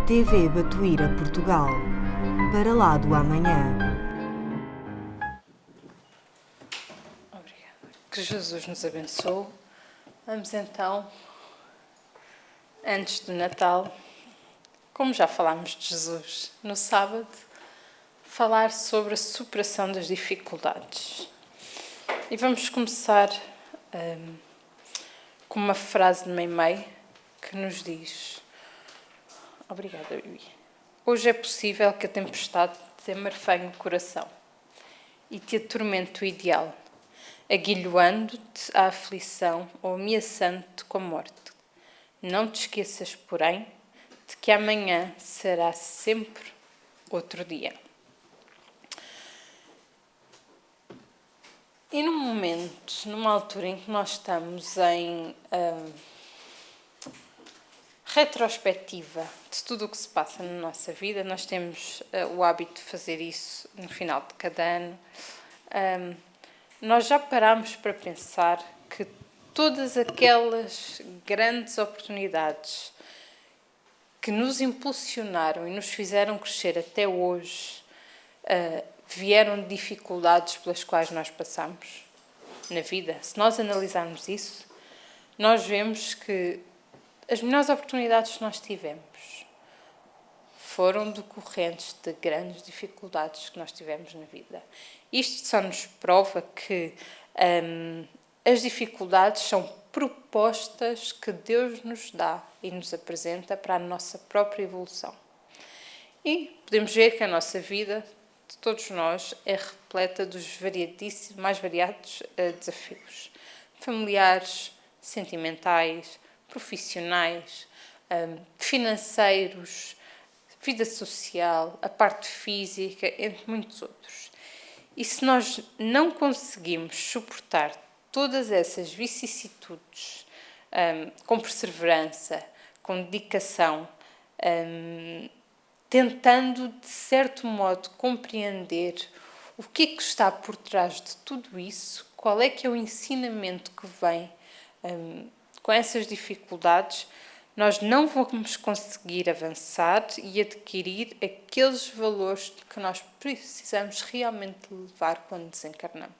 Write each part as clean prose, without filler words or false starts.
TV Batuíra Portugal, para lá do amanhã. Obrigada. Que Jesus nos abençoe. Vamos então, antes do Natal, como já falámos de Jesus no sábado, falar sobre a superação das dificuldades. E vamos começar com uma frase de Meimei que nos diz: obrigada, Bibi. Hoje é possível que a tempestade te amarfanhe o coração e te atormente o ideal, aguilhoando-te a aflição ou ameaçando-te com a morte. Não te esqueças, porém, de que amanhã será sempre outro dia. E num momento, numa altura em que nós estamos em retrospectiva de tudo o que se passa na nossa vida, nós temos o hábito de fazer isso no final de cada ano. Nós já parámos para pensar que todas aquelas grandes oportunidades que nos impulsionaram e nos fizeram crescer até hoje vieram de dificuldades pelas quais nós passamos na vida. Se nós analisarmos isso, nós vemos que as melhores oportunidades que nós tivemos foram decorrentes de grandes dificuldades que nós tivemos na vida. Isto só nos prova que as dificuldades são propostas que Deus nos dá e nos apresenta para a nossa própria evolução. E podemos ver que a nossa vida, de todos nós, é repleta dos mais variados desafios. Familiares, sentimentais, profissionais, financeiros, vida social, a parte física, entre muitos outros. E se nós não conseguimos suportar todas essas vicissitudes com perseverança, com dedicação, tentando, de certo modo, compreender o que é que está por trás de tudo isso, qual é que é o ensinamento que vem com essas dificuldades, nós não vamos conseguir avançar e adquirir aqueles valores que nós precisamos realmente levar quando desencarnamos.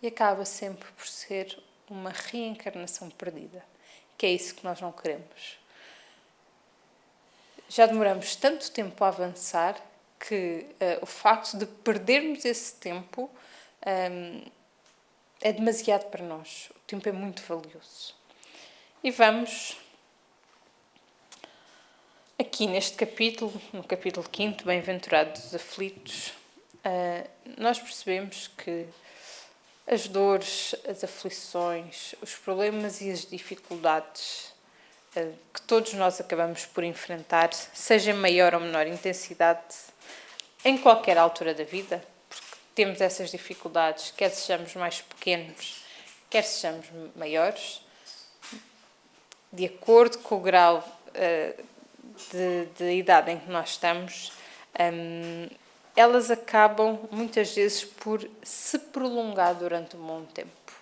E acaba sempre por ser uma reencarnação perdida, que é isso que nós não queremos. Já demoramos tanto tempo a avançar que o facto de perdermos esse tempo é demasiado para nós. O tempo é muito valioso. E vamos, aqui neste capítulo, no capítulo 5, Bem-aventurados os aflitos, nós percebemos que as dores, as aflições, os problemas e as dificuldades que todos nós acabamos por enfrentar, seja em maior ou menor intensidade, em qualquer altura da vida, porque temos essas dificuldades, quer sejamos mais pequenos, quer sejamos maiores, de acordo com o grau de idade em que nós estamos, elas acabam muitas vezes por se prolongar durante um bom tempo.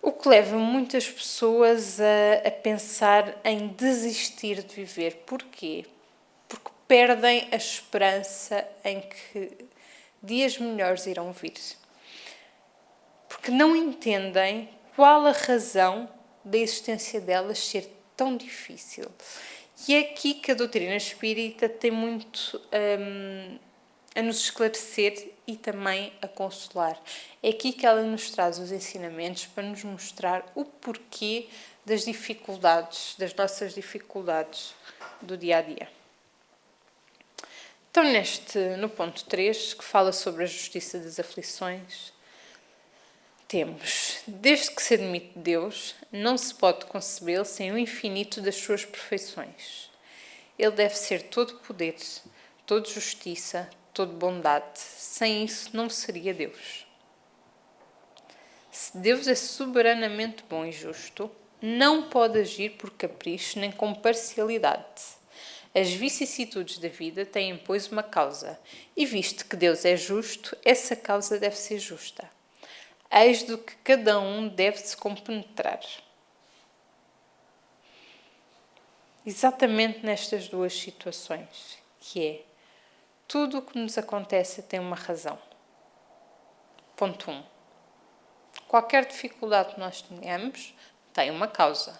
O que leva muitas pessoas a pensar em desistir de viver. Porquê? Porque perdem a esperança em que dias melhores irão vir. Porque não entendem qual a razão da existência delas ser tão difícil. E é aqui que a doutrina espírita tem muito a nos esclarecer e também a consolar. É aqui que ela nos traz os ensinamentos para nos mostrar o porquê das dificuldades, das nossas dificuldades do dia-a-dia. Então, no ponto 3, que fala sobre a justiça das aflições, temos: desde que se admite Deus, não se pode concebê-lo sem o infinito das suas perfeições. Ele deve ser todo poder, toda justiça, toda bondade. Sem isso não seria Deus. Se Deus é soberanamente bom e justo, não pode agir por capricho nem com parcialidade. As vicissitudes da vida têm, pois, uma causa, e visto que Deus é justo, essa causa deve ser justa. Eis do que cada um deve se compenetrar. exatamente nestas duas situações, que é tudo o que nos acontece tem uma razão. Ponto 1. Qualquer dificuldade que nós tenhamos tem uma causa.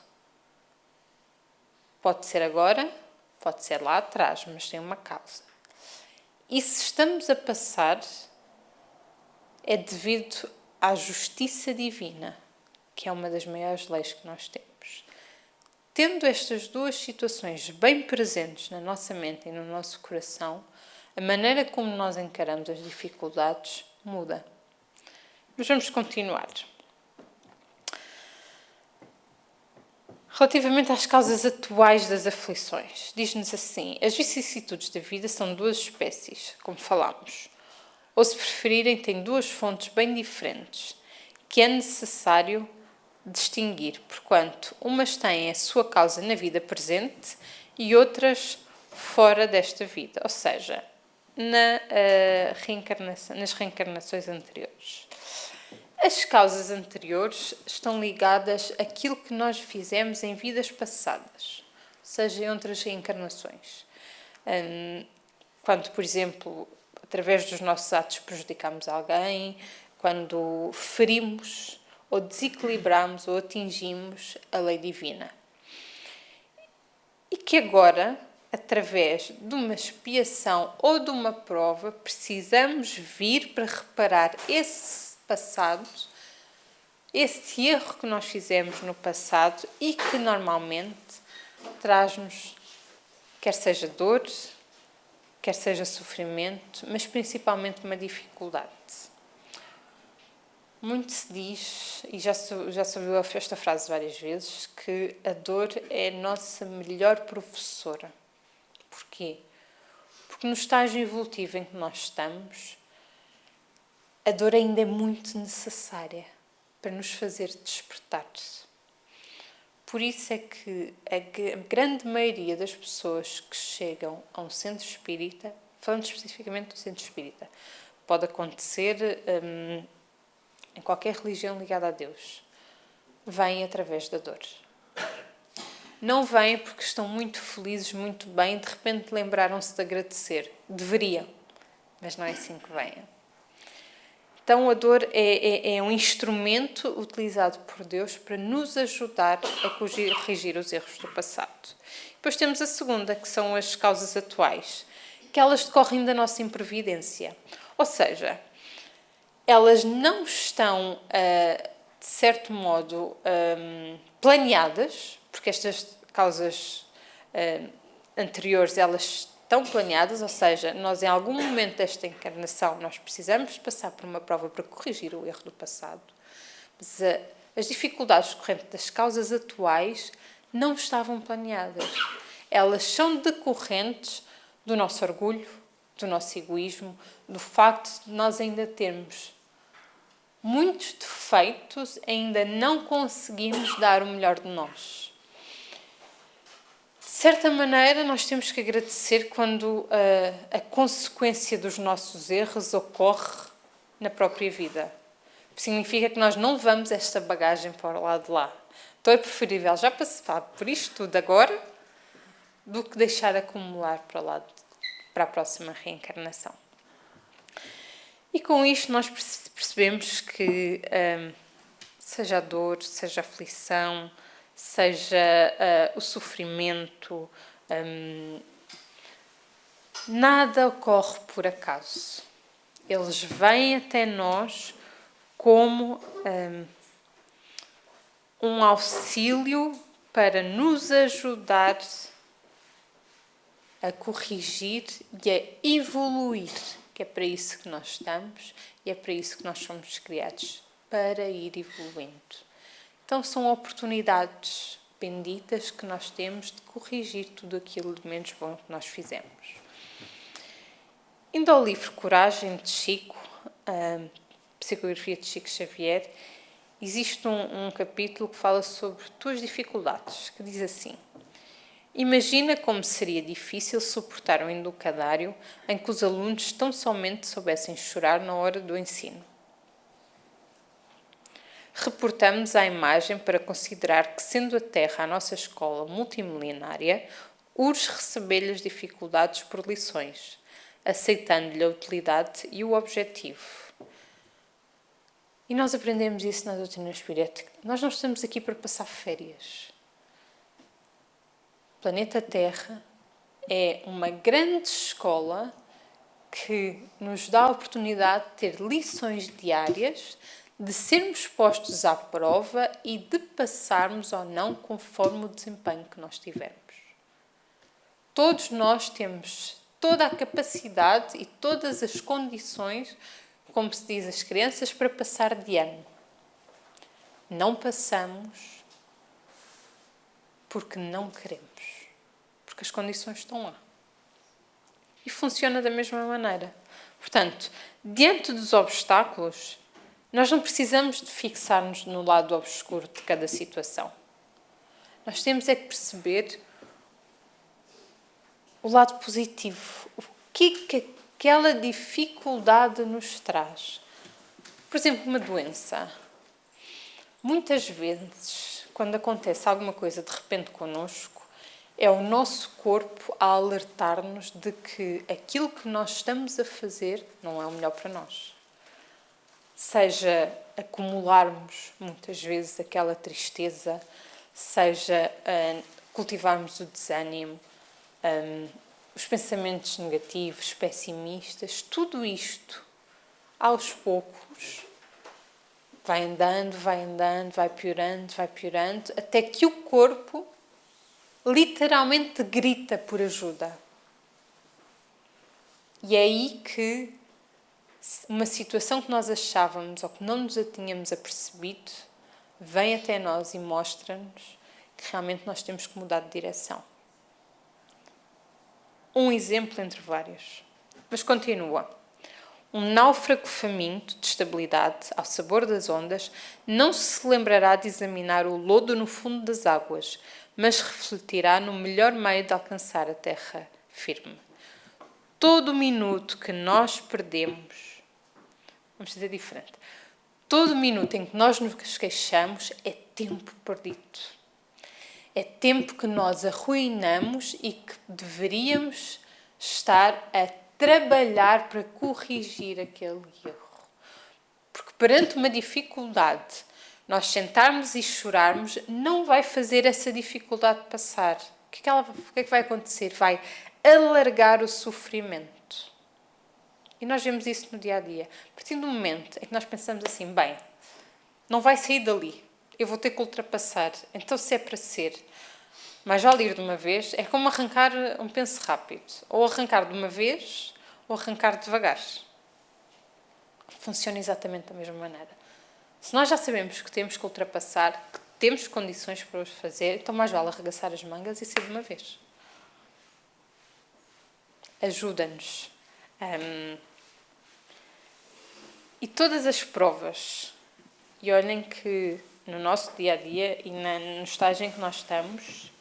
Pode ser agora, pode ser lá atrás, mas tem uma causa. E se estamos a passar, é devido à justiça divina, que é uma das maiores leis que nós temos. Tendo estas duas situações bem presentes na nossa mente e no nosso coração, a maneira como nós encaramos as dificuldades muda. Mas vamos continuar. Relativamente às causas atuais das aflições, diz-nos assim: as vicissitudes da vida são duas espécies, como falámos. Ou, se preferirem, têm duas fontes bem diferentes, que é necessário distinguir, porquanto umas têm a sua causa na vida presente e outras fora desta vida, ou seja, nas reencarnações anteriores. As causas anteriores estão ligadas àquilo que nós fizemos em vidas passadas, ou seja, em outras reencarnações. Quando, por exemplo, através dos nossos atos prejudicamos alguém, quando ferimos ou desequilibramos ou atingimos a lei divina. E que agora, através de uma expiação ou de uma prova, precisamos vir para reparar esse passado, esse erro que nós fizemos no passado e que normalmente traz-nos, quer seja dor, quer seja sofrimento, mas principalmente uma dificuldade. Muito se diz, e já se ouviu esta frase várias vezes, que a dor é a nossa melhor professora. Porquê? Porque no estágio evolutivo em que nós estamos, a dor ainda é muito necessária para nos fazer despertar. Por isso é que a grande maioria das pessoas que chegam a um centro espírita, falando especificamente do centro espírita, pode acontecer em qualquer religião ligada a Deus, vêm através da dor. Não vêm porque estão muito felizes, muito bem, de repente lembraram-se de agradecer. Deveriam, mas não é assim que vêm. Então a dor é um instrumento utilizado por Deus para nos ajudar a corrigir os erros do passado. Depois temos a segunda, que são as causas atuais, que elas decorrem da nossa imprevidência. Ou seja, elas não estão, de certo modo, planeadas, porque estas causas anteriores, elas estão planeadas, ou seja, nós em algum momento desta encarnação, nós precisamos passar por uma prova para corrigir o erro do passado. Mas as dificuldades decorrentes das causas atuais não estavam planeadas. Elas são decorrentes do nosso orgulho, do nosso egoísmo, do facto de nós ainda termos muitos defeitos, ainda não conseguimos dar o melhor de nós. De certa maneira, nós temos que agradecer quando a consequência dos nossos erros ocorre na própria vida. Significa que nós não levamos esta bagagem para o lado de lá. Então é preferível já passar por isto tudo agora do que deixar acumular para a próxima reencarnação. E com isto nós percebemos que seja a dor, seja a aflição, seja o sofrimento, nada ocorre por acaso. Eles vêm até nós como um auxílio para nos ajudar a corrigir e a evoluir. Que é para isso que nós estamos e é para isso que nós somos criados, para ir evoluindo. Então são oportunidades benditas que nós temos de corrigir tudo aquilo de menos bom que nós fizemos. Indo ao livro Coragem, de Chico, Psicografia de Chico Xavier, existe um capítulo que fala sobre tuas dificuldades, que diz assim: imagina como seria difícil suportar um educandário em que os alunos tão somente soubessem chorar na hora do ensino. reportamos à imagem para considerar que, sendo a Terra a nossa escola multimilenária, urge receber-lhe as dificuldades por lições, aceitando-lhe a utilidade e o objetivo. E nós aprendemos isso na doutrina espírita. Nós não estamos aqui para passar férias. O planeta Terra é uma grande escola que nos dá a oportunidade de ter lições diárias, de sermos postos à prova e de passarmos ou não conforme o desempenho que nós tivermos. Todos nós temos toda a capacidade e todas as condições, como se diz às crianças, para passar de ano. Não passamos porque não queremos, porque as condições estão lá. E funciona da mesma maneira. Portanto, diante dos obstáculos, nós não precisamos de fixar-nos no lado obscuro de cada situação. Nós temos é que perceber o lado positivo. O que aquela dificuldade nos traz. Por exemplo, uma doença. Muitas vezes, quando acontece alguma coisa de repente connosco, é o nosso corpo a alertar-nos de que aquilo que nós estamos a fazer não é o melhor para nós. Seja acumularmos muitas vezes aquela tristeza, seja cultivarmos o desânimo, os pensamentos negativos, pessimistas, tudo isto, aos poucos, vai andando, vai piorando, até que o corpo literalmente grita por ajuda. E é aí que uma situação que nós achávamos ou que não nos a tínhamos apercebido vem até nós e mostra-nos que realmente nós temos que mudar de direção. Um exemplo entre vários. Mas continua. Um náufrago faminto de estabilidade, ao sabor das ondas, não se lembrará de examinar o lodo no fundo das águas, mas refletirá no melhor meio de alcançar a terra firme. Todo o minuto que nós perdemos, vamos dizer diferente, todo o minuto em que nós nos queixamos é tempo perdido. É tempo que nós arruinamos e que deveríamos estar a trabalhar para corrigir aquele erro. Porque perante uma dificuldade, nós sentarmos e chorarmos não vai fazer essa dificuldade passar. O que é que vai acontecer? Vai alargar o sofrimento. E nós vemos isso no dia-a-dia. A partir do momento em que nós pensamos assim, bem, não vai sair dali, eu vou ter que ultrapassar. Então, se é para ser, mas ao ir de uma vez, é como arrancar um penso rápido. Ou arrancar de uma vez, ou arrancar devagar. Funciona exatamente da mesma maneira. Se nós já sabemos que temos que ultrapassar, que temos condições para os fazer, então mais vale arregaçar as mangas e ser de uma vez. Ajuda-nos. E todas as provas, e olhem que no nosso dia-a-dia e no estágio em que nós estamos,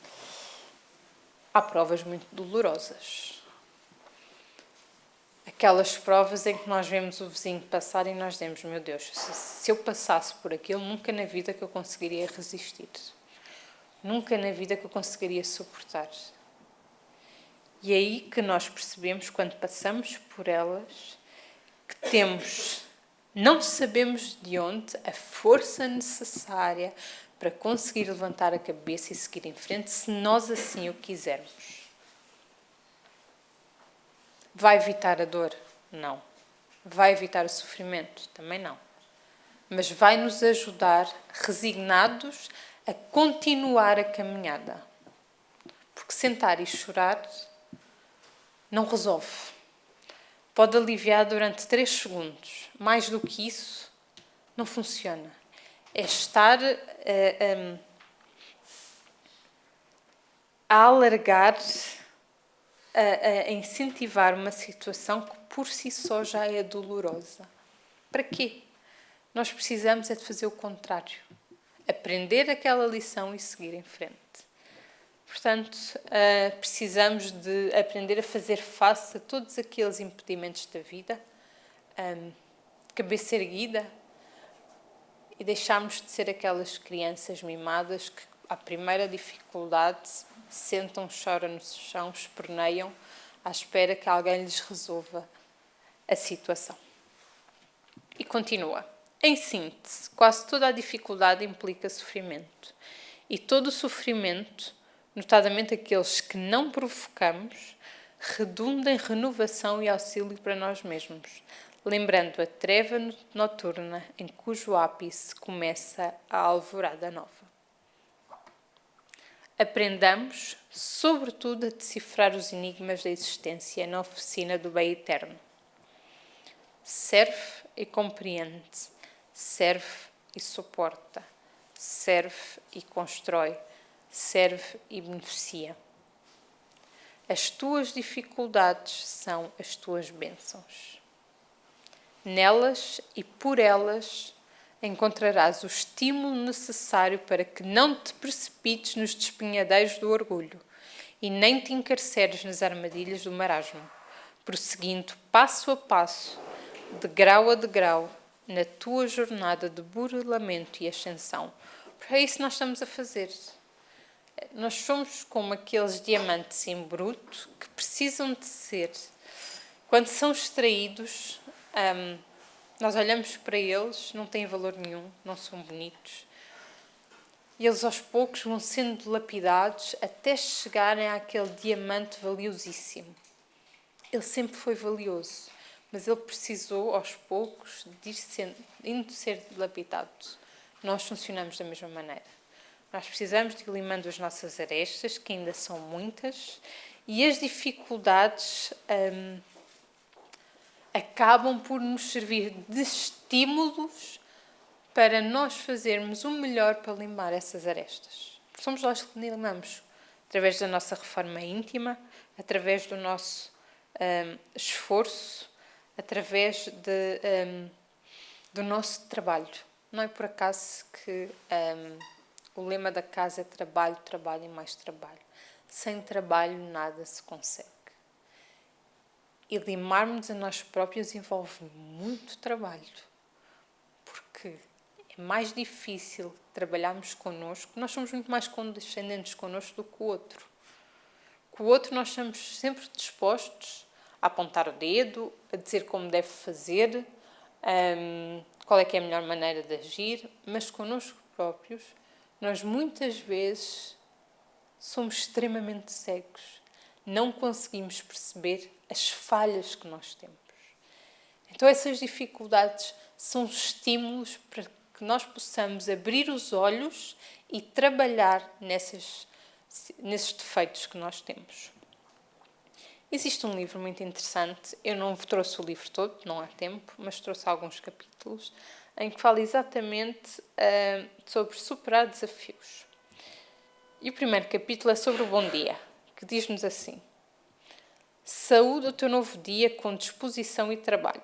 há provas muito dolorosas. Aquelas provas em que nós vemos o vizinho passar e nós dizemos, meu Deus, se eu passasse por aquilo, nunca na vida que eu conseguiria resistir. Nunca na vida que eu conseguiria suportar. E é aí que nós percebemos, quando passamos por elas, que temos, não sabemos de onde, a força necessária para conseguir levantar a cabeça e seguir em frente, se nós assim o quisermos. Vai evitar a dor? Não. Vai evitar o sofrimento? Também não. Mas vai nos ajudar, resignados, a continuar a caminhada. Porque sentar e chorar não resolve. Pode aliviar durante 3 segundos. Mais do que isso, não funciona. É estar a alargar, a incentivar uma situação que por si só já é dolorosa. Para quê? Nós precisamos é de fazer o contrário. Aprender aquela lição e seguir em frente. Portanto, precisamos de aprender a fazer face a todos aqueles impedimentos da vida, cabeça erguida, e deixarmos de ser aquelas crianças mimadas que, à primeira dificuldade, sentam, choram no chão, esperneiam, à espera que alguém lhes resolva a situação. E continua. Em síntese, quase toda a dificuldade implica sofrimento. E todo o sofrimento, notadamente aqueles que não provocamos, redunda em renovação e auxílio para nós mesmos, lembrando a treva noturna em cujo ápice começa a alvorada nova. Aprendamos, sobretudo, a decifrar os enigmas da existência na oficina do bem eterno. Serve e compreende, serve e suporta, serve e constrói, serve e beneficia. As tuas dificuldades são as tuas bênçãos. Nelas e por elas encontrarás o estímulo necessário para que não te precipites nos despenhadeiros do orgulho e nem te encarceres nas armadilhas do marasmo, prosseguindo passo a passo, degrau a degrau, na tua jornada de burilamento e ascensão. Porque é isso que nós estamos a fazer. Nós somos como aqueles diamantes em bruto que precisam de ser. Quando são extraídos, nós olhamos para eles, não têm valor nenhum, não são bonitos. E eles aos poucos vão sendo lapidados até chegarem àquele diamante valiosíssimo. Ele sempre foi valioso, mas ele precisou aos poucos de ir ser lapidado. Nós funcionamos da mesma maneira. Nós precisamos de ir limando as nossas arestas, que ainda são muitas, e as dificuldades acabam por nos servir de estímulos para nós fazermos o melhor para limar essas arestas. Porque somos nós que limamos, através da nossa reforma íntima, através do nosso esforço, através do nosso trabalho. Não é por acaso que o lema da casa é trabalho, trabalho e mais trabalho. Sem trabalho nada se consegue. E limarmos a nós próprios envolve muito trabalho. Porque é mais difícil trabalharmos connosco. Nós somos muito mais condescendentes connosco do que o outro. Com o outro nós estamos sempre dispostos a apontar o dedo, a dizer como deve fazer, qual é que é a melhor maneira de agir, mas connosco próprios nós muitas vezes somos extremamente cegos. Não conseguimos perceber as falhas que nós temos. Então essas dificuldades são estímulos para que nós possamos abrir os olhos e trabalhar nesses defeitos que nós temos. Existe um livro muito interessante, eu não trouxe o livro todo, não há tempo, mas trouxe alguns capítulos, em que fala exatamente sobre superar desafios. E o primeiro capítulo é sobre o bom dia, que diz-nos assim: saúde o teu novo dia com disposição e trabalho.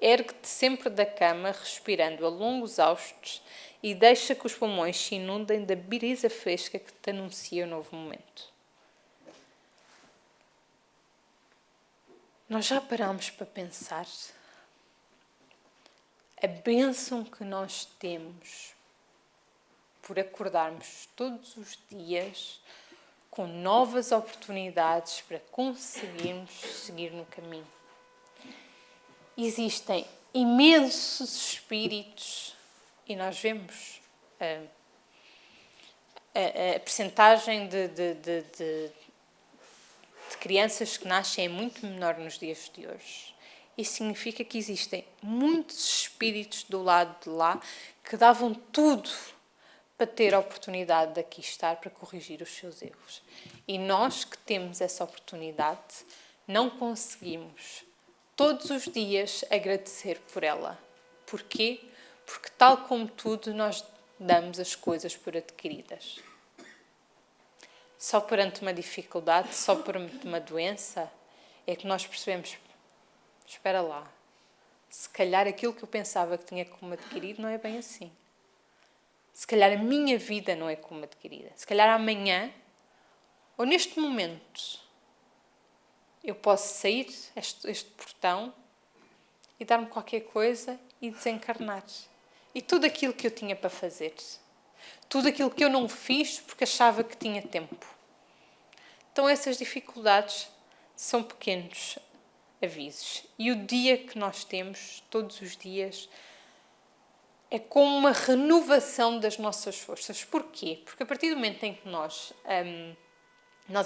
Ergue-te sempre da cama, respirando a longos haustos, e deixa que os pulmões se inundem da brisa fresca que te anuncia o novo momento. Nós já paramos para pensar a bênção que nós temos por acordarmos todos os dias com novas oportunidades para conseguirmos seguir no caminho. Existem imensos espíritos e nós vemos a percentagem de crianças que nascem é muito menor nos dias de hoje. Isso significa que existem muitos espíritos do lado de lá que davam tudo para ter a oportunidade de aqui estar para corrigir os seus erros. E nós que temos essa oportunidade não conseguimos todos os dias agradecer por ela. Porquê? Porque tal como tudo nós damos as coisas por adquiridas. Só perante uma dificuldade, só perante uma doença, é que nós percebemos, espera lá, se calhar aquilo que eu pensava que tinha como adquirido não é bem assim. Se calhar a minha vida não é como adquirida. Se calhar amanhã, ou neste momento, eu posso sair este portão e dar-me qualquer coisa e desencarnar. e tudo aquilo que eu tinha para fazer. Tudo aquilo que eu não fiz porque achava que tinha tempo. Então essas dificuldades são pequenos avisos. E o dia que nós temos, todos os dias, é como uma renovação das nossas forças. Porquê? Porque a partir do momento em que nós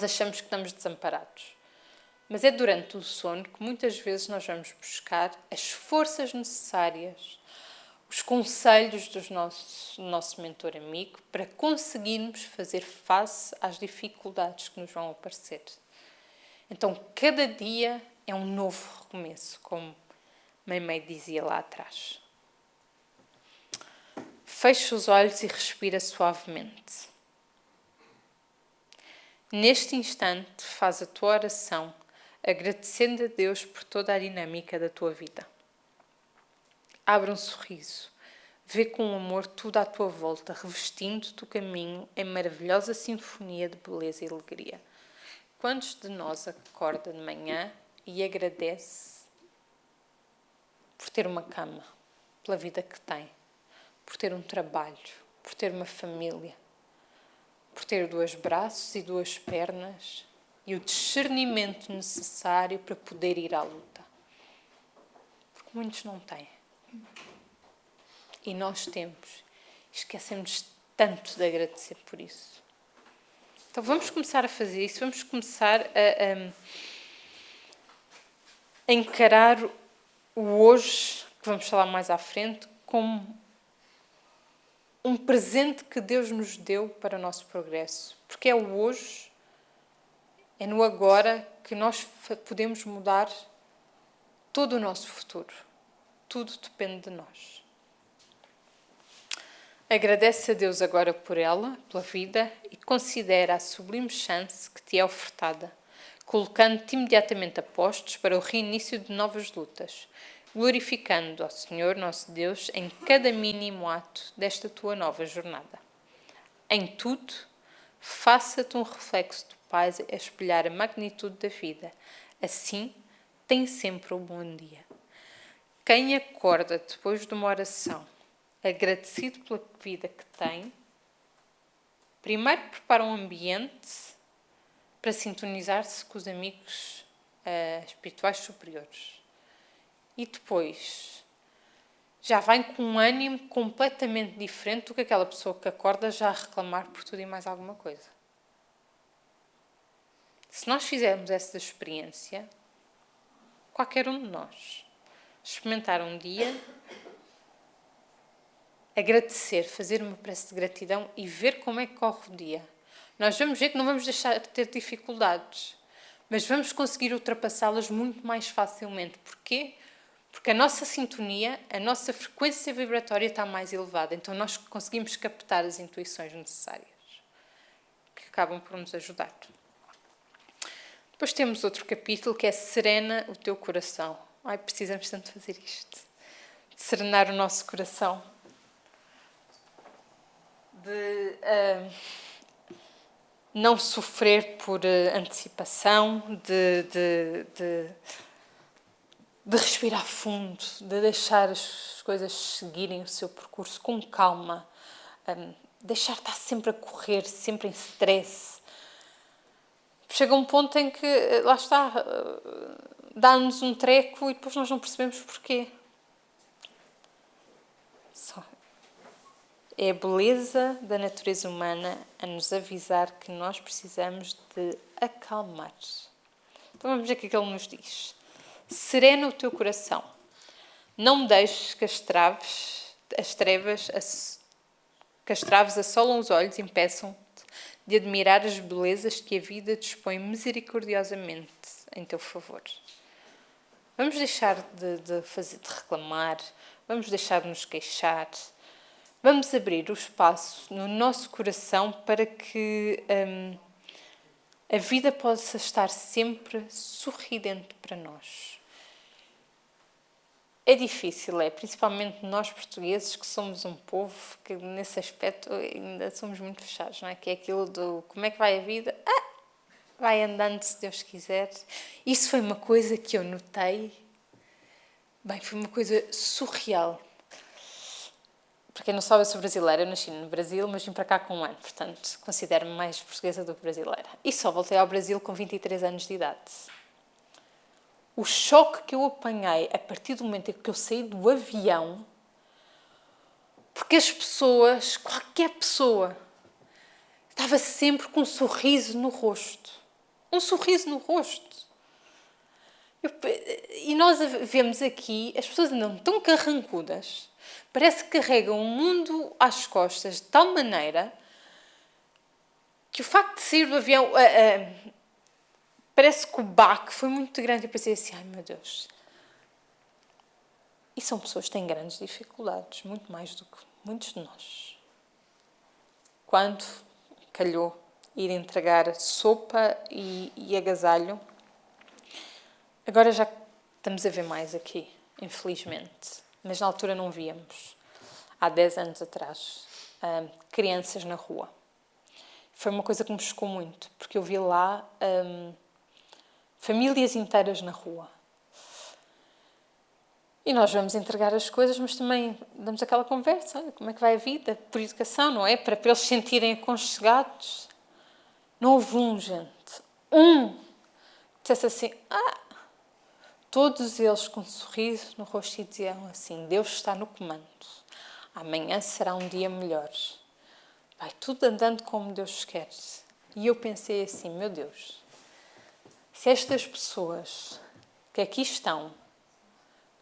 achamos que estamos desamparados, mas é durante o sono que muitas vezes nós vamos buscar as forças necessárias, os conselhos do nosso mentor amigo para conseguirmos fazer face às dificuldades que nos vão aparecer. Então, cada dia é um novo recomeço, como Meimei dizia lá atrás. Feche os olhos e respira suavemente. Neste instante, faz a tua oração, agradecendo a Deus por toda a dinâmica da tua vida. Abre um sorriso. Vê com amor tudo à tua volta, revestindo-te o caminho em maravilhosa sinfonia de beleza e alegria. Quantos de nós acorda de manhã e agradece por ter uma cama, pela vida que tem, por ter um trabalho, por ter uma família, por ter 2 braços e 2 pernas e o discernimento necessário para poder ir à luta? Porque muitos não têm. E nós temos. Esquecemos tanto de agradecer por isso. Então vamos começar a fazer isso. Vamos começar a encarar o hoje, que vamos falar mais à frente, como um presente que Deus nos deu para o nosso progresso. Porque é o hoje, é no agora, que nós podemos mudar todo o nosso futuro. Tudo depende de nós. Agradece a Deus agora por ela, pela vida, e considera a sublime chance que te é ofertada, colocando-te imediatamente a postos para o reinício de novas lutas, glorificando ao Senhor nosso Deus em cada mínimo ato desta tua nova jornada. Em tudo, faça-te um reflexo do Pai a espelhar a magnitude da vida. Assim, tem sempre um bom dia. Quem acorda depois de uma oração, agradecido pela vida que tem, primeiro prepara um ambiente para sintonizar-se com os amigos espirituais superiores. E depois já vem com um ânimo completamente diferente do que aquela pessoa que acorda já a reclamar por tudo e mais alguma coisa. Se nós fizermos essa experiência, qualquer um de nós, experimentar um dia, agradecer, fazer uma prece de gratidão e ver como é que corre o dia. Nós vamos ver que não vamos deixar de ter dificuldades, mas vamos conseguir ultrapassá-las muito mais facilmente. Porquê? Porque a nossa sintonia, a nossa frequência vibratória está mais elevada. Então nós conseguimos captar as intuições necessárias, que acabam por nos ajudar. Depois temos outro capítulo que é Serena o teu coração. Ai, precisamos tanto fazer isto. De serenar o nosso coração. De não sofrer por antecipação, de respirar fundo, de deixar as coisas seguirem o seu percurso com calma, deixar de estar sempre a correr, sempre em stress. Chega um ponto em que, lá está, dá-nos um treco e depois nós não percebemos porquê. É a beleza da natureza humana a nos avisar que nós precisamos de acalmar. Então vamos ver o que é que ele nos diz. Serena o teu coração. Não deixes que as traves assolam os olhos e impeçam-te de admirar as belezas que a vida dispõe misericordiosamente em teu favor. Vamos deixar de reclamar, vamos deixar de nos queixar. Vamos abrir o espaço no nosso coração para que a vida possa estar sempre sorridente para nós. É difícil, principalmente nós portugueses, que somos um povo que nesse aspecto ainda somos muito fechados, não é? Que é aquilo do como é que vai a vida? Vai andando se Deus quiser. Isso foi uma coisa que eu notei, foi uma coisa surreal. Para quem não sabe, eu sou brasileira, eu nasci no Brasil, mas vim para cá com um ano, portanto, considero-me mais portuguesa do que brasileira. E só voltei ao Brasil com 23 anos de idade. O choque que eu apanhei a partir do momento em que eu saí do avião, porque as pessoas, qualquer pessoa, estava sempre com um sorriso no rosto. Um sorriso no rosto. E nós vemos aqui, as pessoas andam tão carrancudas, parece que carregam o mundo às costas de tal maneira que o facto de sair do avião, parece que o baque foi muito grande. Eu pensei assim, ai meu Deus. E são pessoas que têm grandes dificuldades, muito mais do que muitos de nós. Quando calhou ir entregar sopa e agasalho, agora já estamos a ver mais aqui, infelizmente. Mas na altura não víamos. Há 10 anos atrás. Crianças na rua. Foi uma coisa que me chocou muito. Porque eu vi lá famílias inteiras na rua. E nós vamos entregar as coisas, mas também damos aquela conversa. Olha, como é que vai a vida? Por educação, não é? Para eles se sentirem aconchegados. Não houve gente. Dissesse assim, todos eles com um sorriso no rosto e diziam assim, Deus está no comando. Amanhã será um dia melhor. Vai tudo andando como Deus quer. E eu pensei assim, meu Deus, se estas pessoas que aqui estão,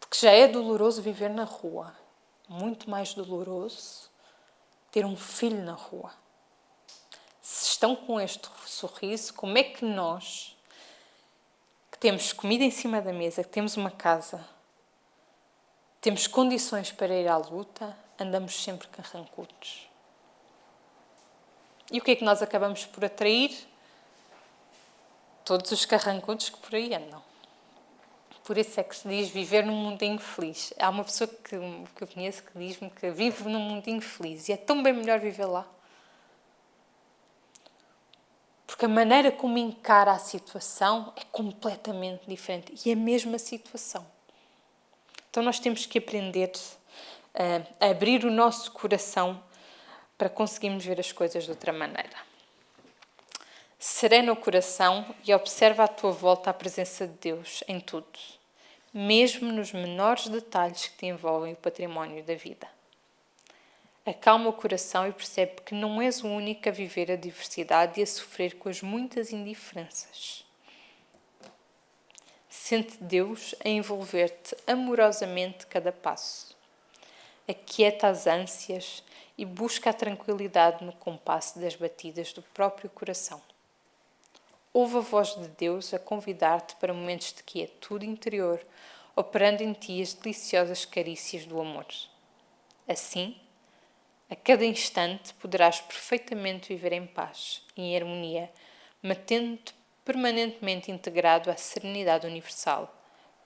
porque já é doloroso viver na rua, muito mais doloroso ter um filho na rua. Se estão com este sorriso, como é que nós, que temos comida em cima da mesa, que temos uma casa, temos condições para ir à luta, andamos sempre carrancudos? E o que é que nós acabamos por atrair? Todos os carrancudos que por aí andam. Por isso é que se diz viver num mundinho feliz. Há uma pessoa que eu conheço que diz-me que vive num mundinho feliz. E é tão bem melhor viver lá. Porque a maneira como encara a situação é completamente diferente. E é a mesma situação. Então nós temos que aprender a abrir o nosso coração para conseguirmos ver as coisas de outra maneira. Serena o coração e observa à tua volta a presença de Deus em tudo, mesmo nos menores detalhes que te envolvem o património da vida. Acalma o coração e percebe que não és o único a viver a diversidade e a sofrer com as muitas indiferenças. Sente Deus a envolver-te amorosamente cada passo. Aquieta as ânsias e busca a tranquilidade no compasso das batidas do próprio coração. Ouve a voz de Deus a convidar-te para momentos de quietude interior, operando em ti as deliciosas carícias do amor. Assim, a cada instante poderás perfeitamente viver em paz e em harmonia, mantendo-te permanentemente integrado à serenidade universal.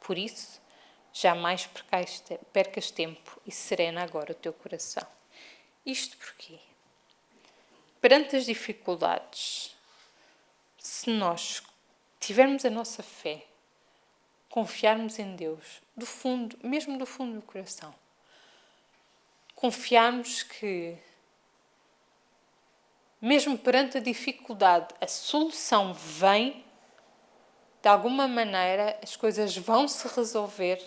Por isso, jamais percas tempo e serena agora o teu coração. Isto porquê? Perante as dificuldades, se nós tivermos a nossa fé, confiarmos em Deus, mesmo do fundo do coração, confiarmos que, mesmo perante a dificuldade, a solução vem, de alguma maneira, as coisas vão se resolver,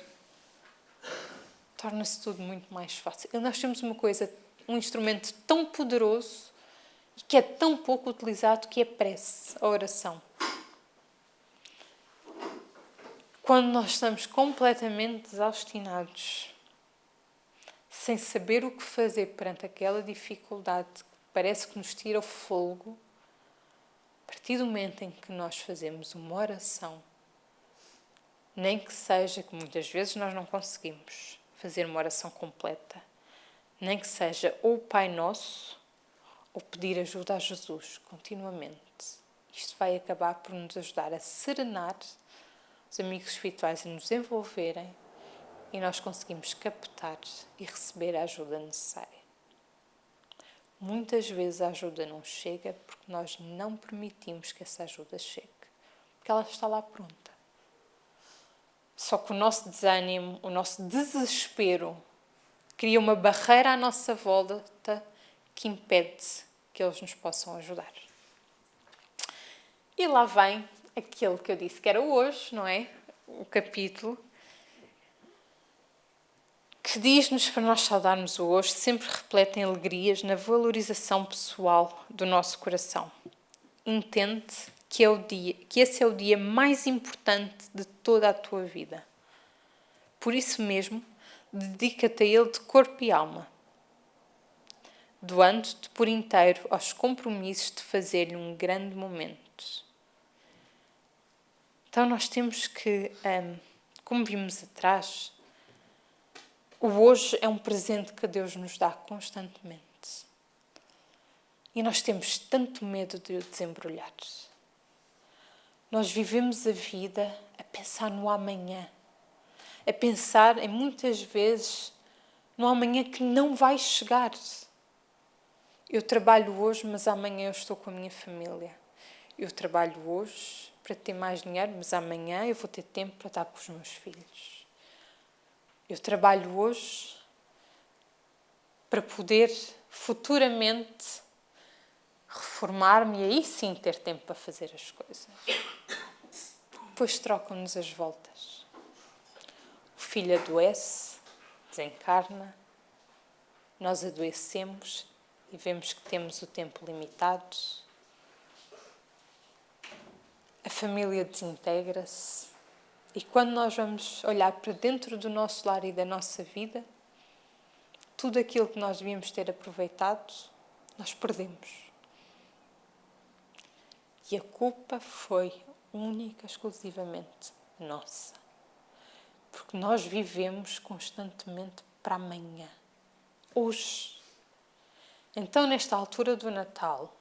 torna-se tudo muito mais fácil. E nós temos um instrumento tão poderoso e que é tão pouco utilizado, que é a prece, a oração. Quando nós estamos completamente desaustinados, sem saber o que fazer perante aquela dificuldade que parece que nos tira o fôlego, a partir do momento em que nós fazemos uma oração, nem que seja, que muitas vezes nós não conseguimos fazer uma oração completa, nem que seja ou o Pai Nosso, ou pedir ajuda a Jesus continuamente. Isto vai acabar por nos ajudar a serenar os amigos espirituais, a nos envolverem, e nós conseguimos captar e receber a ajuda necessária. Muitas vezes a ajuda não chega porque nós não permitimos que essa ajuda chegue, porque ela está lá pronta. Só que o nosso desânimo, o nosso desespero cria uma barreira à nossa volta que impede que eles nos possam ajudar. E lá vem aquele que eu disse que era hoje, não é? O capítulo que diz-nos para nós saudarmos o hoje, sempre repleto em alegrias na valorização pessoal do nosso coração. Entende que esse é o dia mais importante de toda a tua vida. Por isso mesmo, dedica-te a ele de corpo e alma, doando-te por inteiro aos compromissos de fazer-lhe um grande momento. Então nós temos que, como vimos atrás, o hoje é um presente que Deus nos dá constantemente. E nós temos tanto medo de o desembrulhar. Nós vivemos a vida a pensar no amanhã. A pensar em muitas vezes no amanhã que não vai chegar. Eu trabalho hoje, mas amanhã eu estou com a minha família. Eu trabalho hoje para ter mais dinheiro, mas amanhã eu vou ter tempo para estar com os meus filhos. Eu trabalho hoje para poder futuramente reformar-me e aí sim ter tempo para fazer as coisas. Depois trocam-nos as voltas. O filho adoece, desencarna, nós adoecemos e vemos que temos o tempo limitado. A família desintegra-se. E quando nós vamos olhar para dentro do nosso lar e da nossa vida, tudo aquilo que nós devíamos ter aproveitado, nós perdemos. E a culpa foi única, exclusivamente nossa. Porque nós vivemos constantemente para amanhã. Hoje. Então, nesta altura do Natal,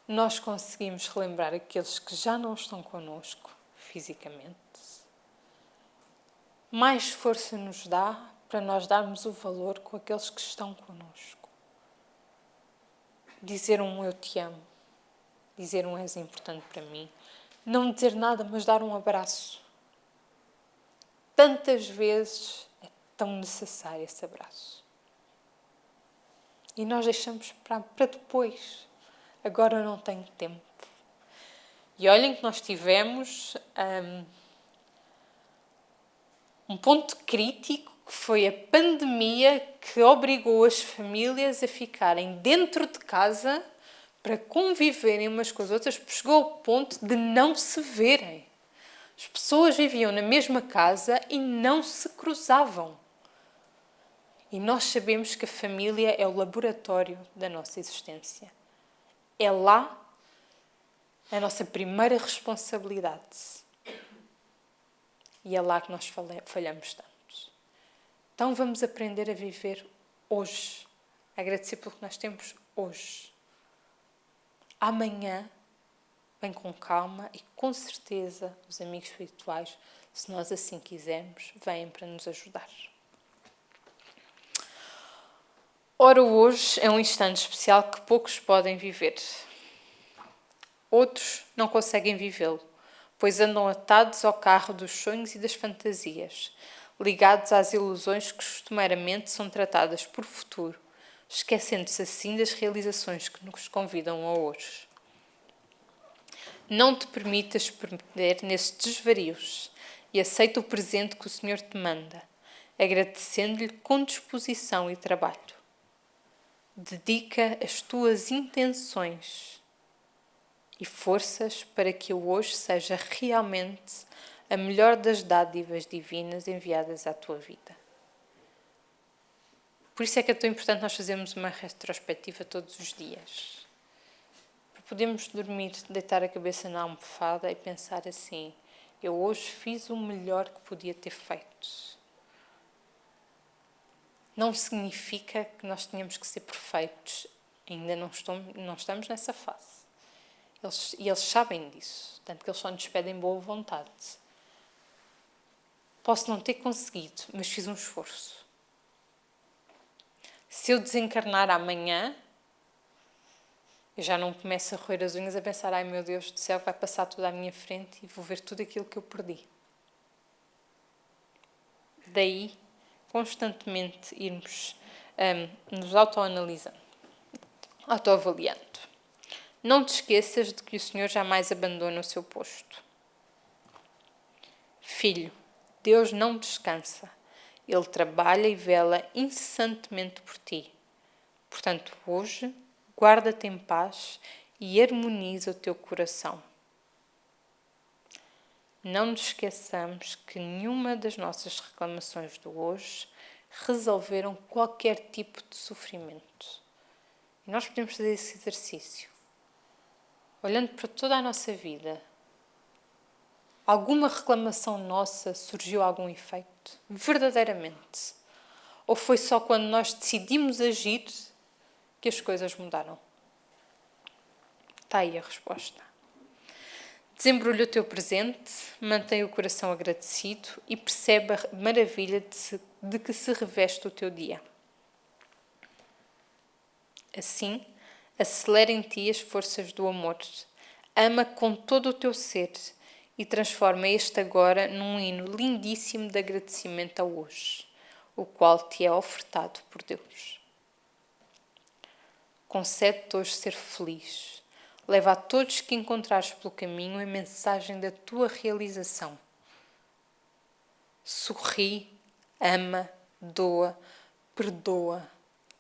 nós conseguimos relembrar aqueles que já não estão connosco fisicamente. Mais força nos dá para nós darmos o valor com aqueles que estão connosco. Dizer um eu te amo. Dizer um és importante para mim. Não dizer nada, mas dar um abraço. Tantas vezes é tão necessário esse abraço. E nós deixamos para depois. Agora eu não tenho tempo. E olhem que nós tivemos um ponto crítico que foi a pandemia que obrigou as famílias a ficarem dentro de casa para conviverem umas com as outras, porque chegou ao ponto de não se verem. As pessoas viviam na mesma casa e não se cruzavam. E nós sabemos que a família é o laboratório da nossa existência. É lá a nossa primeira responsabilidade. E é lá que nós falhamos tanto. Então vamos aprender a viver hoje. A agradecer pelo que nós temos hoje. Amanhã, vem com calma e com certeza os amigos espirituais, se nós assim quisermos, vêm para nos ajudar. Ora, hoje é um instante especial que poucos podem viver. Outros não conseguem vivê-lo, pois andam atados ao carro dos sonhos e das fantasias, ligados às ilusões que costumeiramente são tratadas por futuro, esquecendo-se assim das realizações que nos convidam a hoje. Não te permitas perder nesses desvarios e aceita o presente que o Senhor te manda, agradecendo-lhe com disposição e trabalho. Dedica as tuas intenções e forças para que o hoje seja realmente a melhor das dádivas divinas enviadas à tua vida. Por isso é que é tão importante nós fazermos uma retrospectiva todos os dias. Para podermos dormir, deitar a cabeça na almofada e pensar assim, eu hoje fiz o melhor que podia ter feito. Não significa que nós tenhamos que ser perfeitos. Ainda não estamos nessa fase. Eles sabem disso. Tanto que eles só nos pedem boa vontade. Posso não ter conseguido, mas fiz um esforço. Se eu desencarnar amanhã, eu já não começo a roer as unhas a pensar, ai meu Deus do céu, vai passar tudo à minha frente e vou ver tudo aquilo que eu perdi. Daí, constantemente irmos nos autoanalisando, autoavaliando. Não te esqueças de que o Senhor jamais abandona o seu posto. Filho, Deus não descansa. Ele trabalha e vela incessantemente por ti. Portanto, hoje, guarda-te em paz e harmoniza o teu coração. Não nos esqueçamos que nenhuma das nossas reclamações do hoje resolveram qualquer tipo de sofrimento. E nós podemos fazer esse exercício. Olhando para toda a nossa vida, alguma reclamação nossa surgiu algum efeito? Verdadeiramente? Ou foi só quando nós decidimos agir que as coisas mudaram? Está aí a resposta. Desembrulha o teu presente, mantém o coração agradecido e percebe a maravilha de que se reveste o teu dia. Assim, acelera em ti as forças do amor. Ama com todo o teu ser e transforma este agora num hino lindíssimo de agradecimento ao hoje, o qual te é ofertado por Deus. Concede-te hoje ser feliz. Leva a todos que encontrares pelo caminho a mensagem da tua realização. Sorri, ama, doa, perdoa,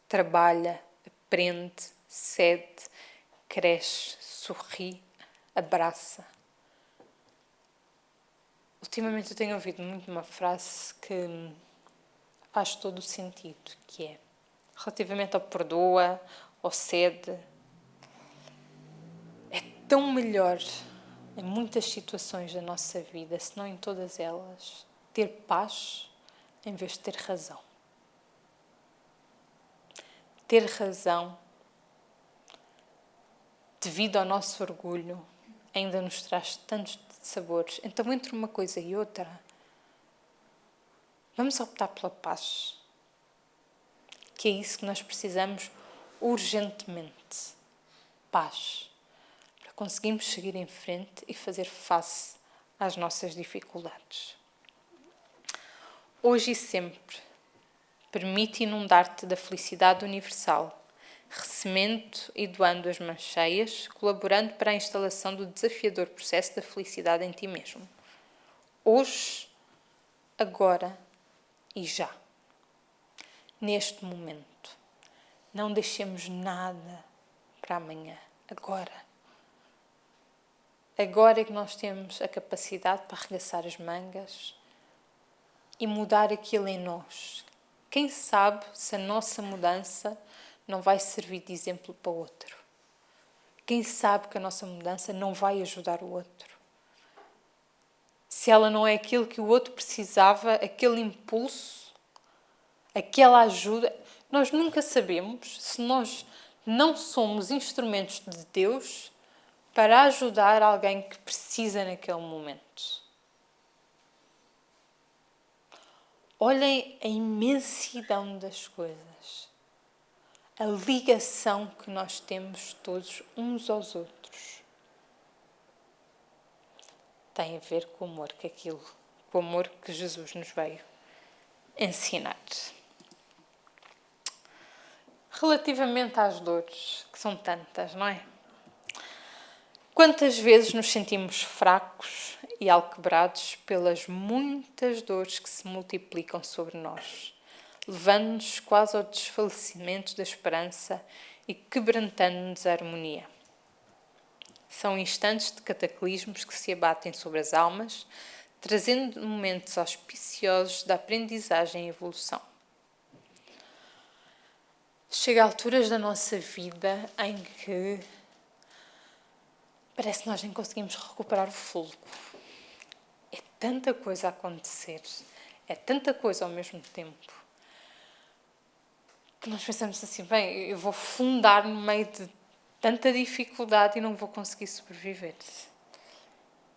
trabalha, aprende, cede, cresce, sorri, abraça. Ultimamente eu tenho ouvido muito uma frase que faz todo o sentido, que é relativamente ao perdoa, ao cede. É tão melhor em muitas situações da nossa vida, se não em todas elas, ter paz em vez de ter razão. Ter razão, devido ao nosso orgulho, ainda nos traz tantos sabores. Então, entre uma coisa e outra, vamos optar pela paz. Que é isso que nós precisamos urgentemente. Paz. Para conseguirmos seguir em frente e fazer face às nossas dificuldades. Hoje e sempre, permite inundar-te da felicidade universal, recebendo e doando as mãos cheias, colaborando para a instalação do desafiador processo da felicidade em ti mesmo. Hoje, agora e já. Neste momento. Não deixemos nada para amanhã. Agora. Agora é que nós temos a capacidade para arregaçar as mangas e mudar aquilo em nós. Quem sabe se a nossa mudança não vai servir de exemplo para o outro? Quem sabe que a nossa mudança não vai ajudar o outro? Se ela não é aquilo que o outro precisava, aquele impulso, aquela ajuda, nós nunca sabemos se nós não somos instrumentos de Deus para ajudar alguém que precisa naquele momento. Olhem a imensidão das coisas, a ligação que nós temos todos uns aos outros. Tem a ver com o amor que Jesus nos veio ensinar. Relativamente às dores, que são tantas, não é? Quantas vezes nos sentimos fracos e alquebrados pelas muitas dores que se multiplicam sobre nós, levando-nos quase ao desfalecimento da esperança e quebrantando-nos a harmonia. São instantes de cataclismos que se abatem sobre as almas, trazendo momentos auspiciosos da aprendizagem e evolução. Chega a alturas da nossa vida em que parece que nós nem conseguimos recuperar o fôlego. É tanta coisa a acontecer, é tanta coisa ao mesmo tempo, que nós pensamos assim, bem, eu vou afundar no meio de tanta dificuldade e não vou conseguir sobreviver.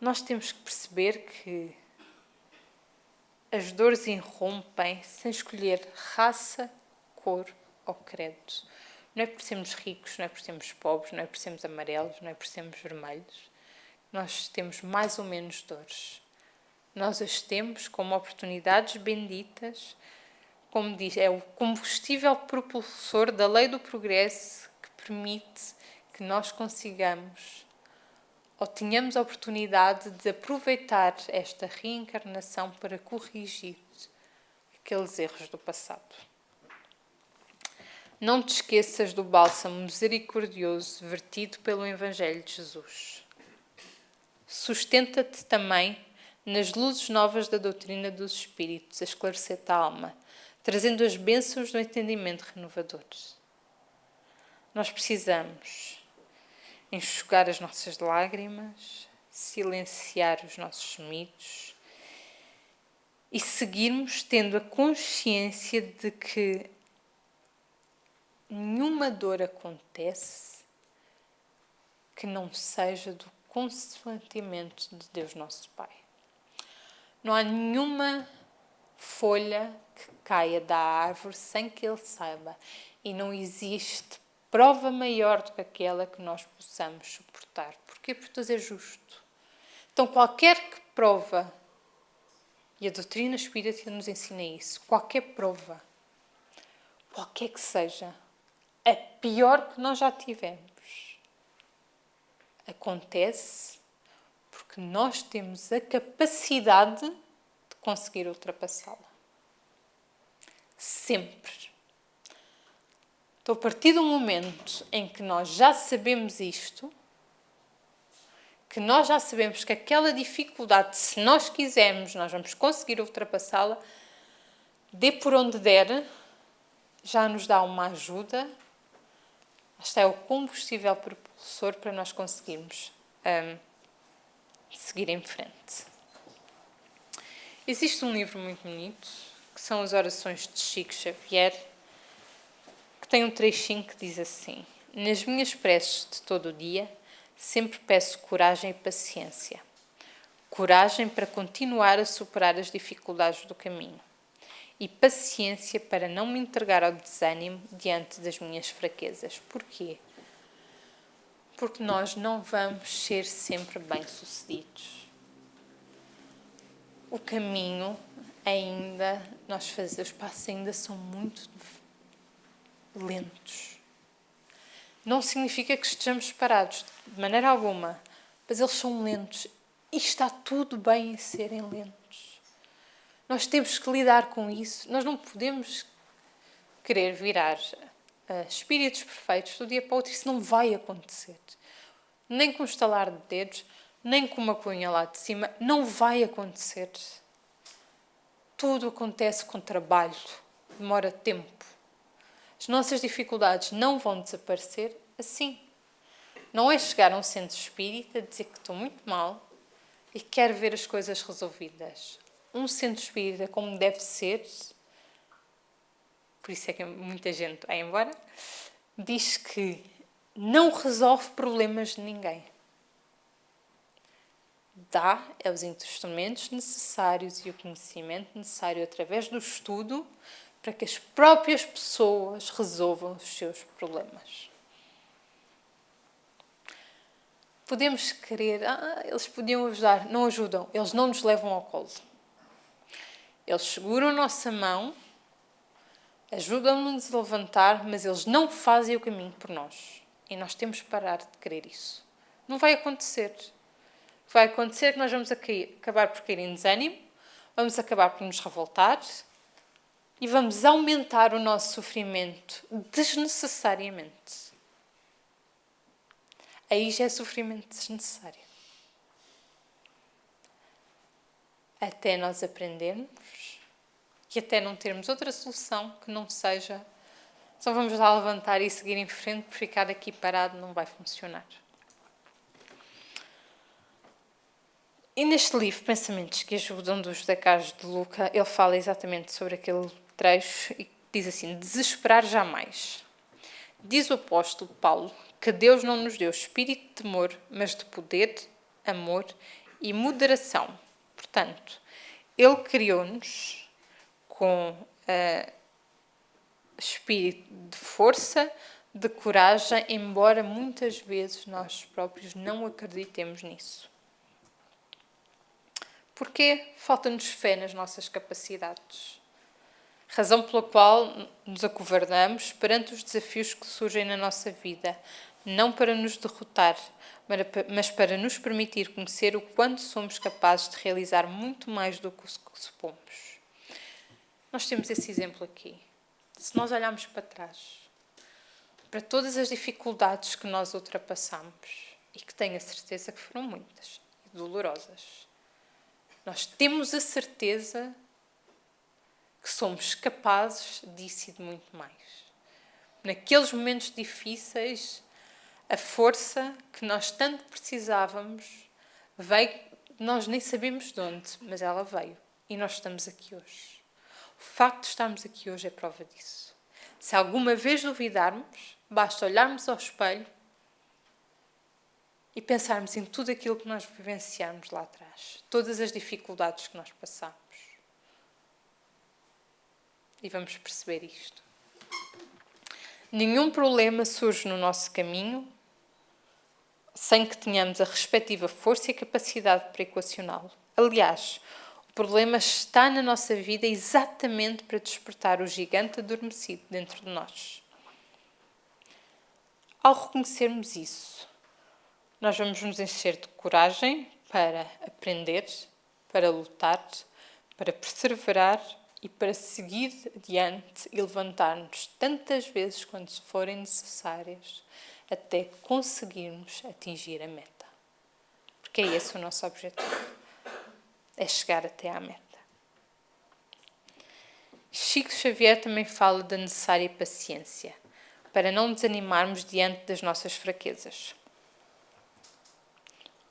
Nós temos que perceber que as dores irrompem sem escolher raça, cor ou credo. Não é por sermos ricos, não é por sermos pobres, não é por sermos amarelos, não é por sermos vermelhos. Nós temos mais ou menos dores. Nós as temos como oportunidades benditas, como diz, é o combustível propulsor da lei do progresso que permite que nós consigamos ou tenhamos a oportunidade de aproveitar esta reencarnação para corrigir aqueles erros do passado. Não te esqueças do bálsamo misericordioso vertido pelo Evangelho de Jesus. Sustenta-te também nas luzes novas da doutrina dos Espíritos, a esclarecer-te a alma, trazendo as bênçãos do entendimento renovador. Nós precisamos enxugar as nossas lágrimas, silenciar os nossos medos e seguirmos tendo a consciência de que nenhuma dor acontece que não seja do consentimento de Deus nosso Pai. Não há nenhuma folha que caia da árvore sem que Ele saiba, e não existe prova maior do que aquela que nós possamos suportar. Porquê? Porque Deus é justo. Então, qualquer prova, e a doutrina espírita nos ensina isso, qualquer prova, qualquer que seja, a pior que nós já tivemos, acontece porque nós temos a capacidade de conseguir ultrapassá-la. Sempre. Então, a partir do momento em que nós já sabemos isto, que nós já sabemos que aquela dificuldade, se nós quisermos, nós vamos conseguir ultrapassá-la, dê por onde der, já nos dá uma ajuda. Este é o combustível propulsor para nós conseguirmos seguir em frente. Existe um livro muito bonito, que são as orações de Chico Xavier, que tem um trechinho que diz assim: nas minhas preces de todo o dia, sempre peço coragem e paciência. Coragem para continuar a superar as dificuldades do caminho. E paciência para não me entregar ao desânimo diante das minhas fraquezas. Porquê? Porque nós não vamos ser sempre bem-sucedidos. O caminho ainda, os passos ainda são muito lentos. Não significa que estejamos parados, de maneira alguma, mas eles são lentos e está tudo bem em serem lentos. Nós temos que lidar com isso. Nós não podemos querer virar espíritos perfeitos do dia para o outro. Isso não vai acontecer. Nem com um estalar de dedos, nem com uma cunha lá de cima. Não vai acontecer. Tudo acontece com trabalho. Demora tempo. As nossas dificuldades não vão desaparecer assim. Não é chegar a um centro espírita, dizer que estou muito mal e quero ver as coisas resolvidas. Um centro espírita, como deve ser, por isso é que muita gente vai embora, diz que não resolve problemas de ninguém. Dá os instrumentos necessários e o conhecimento necessário através do estudo para que as próprias pessoas resolvam os seus problemas. Podemos querer, eles podiam ajudar, não ajudam, eles não nos levam ao colo. Eles seguram a nossa mão, ajudam-nos a levantar, mas eles não fazem o caminho por nós. E nós temos que parar de querer isso. Não vai acontecer. Vai acontecer que nós vamos acabar por cair em desânimo, vamos acabar por nos revoltar e vamos aumentar o nosso sofrimento desnecessariamente. Aí já é sofrimento desnecessário. Até nós aprendermos e até não termos outra solução que não seja só vamos lá levantar e seguir em frente, porque ficar aqui parado não vai funcionar. E neste livro, Pensamentos que Ajudam, do José Carlos de Luca, ele fala exatamente sobre aquele trecho e diz assim: desesperar jamais. Diz o apóstolo Paulo que Deus não nos deu espírito de temor, mas de poder, amor e moderação. Portanto, Ele criou-nos com espírito de força, de coragem, embora muitas vezes nós próprios não acreditemos nisso. Porquê? Falta-nos fé nas nossas capacidades. Razão pela qual nos acovardamos perante os desafios que surgem na nossa vida, não para nos derrotar, mas para nos permitir conhecer o quanto somos capazes de realizar muito mais do que supomos. Nós temos esse exemplo aqui. Se nós olharmos para trás, para todas as dificuldades que nós ultrapassamos, e que tenho a certeza que foram muitas e dolorosas, nós temos a certeza que somos capazes disso e de muito mais. Naqueles momentos difíceis, a força que nós tanto precisávamos veio, nós nem sabemos de onde, mas ela veio. E nós estamos aqui hoje. O facto de estarmos aqui hoje é prova disso. Se alguma vez duvidarmos, basta olharmos ao espelho e pensarmos em tudo aquilo que nós vivenciamos lá atrás. Todas as dificuldades que nós passamos. E vamos perceber isto. Nenhum problema surge no nosso caminho sem que tenhamos a respectiva força e capacidade para equacioná-lo. Aliás, o problema está na nossa vida exatamente para despertar o gigante adormecido dentro de nós. Ao reconhecermos isso, nós vamos nos encher de coragem para aprender, para lutar, para perseverar e para seguir adiante e levantar-nos tantas vezes quanto forem necessárias até conseguirmos atingir a meta. Porque é esse o nosso objetivo. É chegar até à meta. Chico Xavier também fala da necessária paciência para não desanimarmos diante das nossas fraquezas.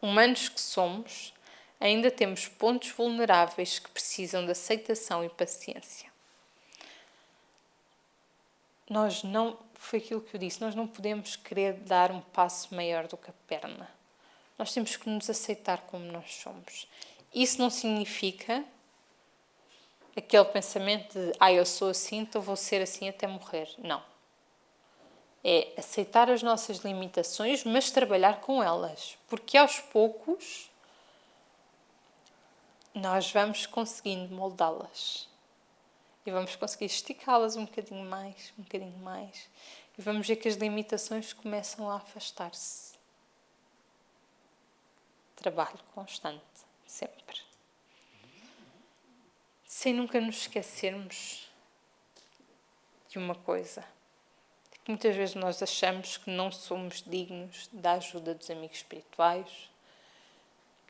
Humanos que somos, ainda temos pontos vulneráveis que precisam de aceitação e paciência. Foi aquilo que eu disse, nós não podemos querer dar um passo maior do que a perna. Nós temos que nos aceitar como nós somos. Isso não significa aquele pensamento de eu sou assim, então vou ser assim até morrer. Não. É aceitar as nossas limitações, mas trabalhar com elas. Porque aos poucos nós vamos conseguindo moldá-las. E vamos conseguir esticá-las um bocadinho mais. E vamos ver que as limitações começam a afastar-se. Trabalho constante, sempre. Sem nunca nos esquecermos de uma coisa. Que muitas vezes nós achamos que não somos dignos da ajuda dos amigos espirituais,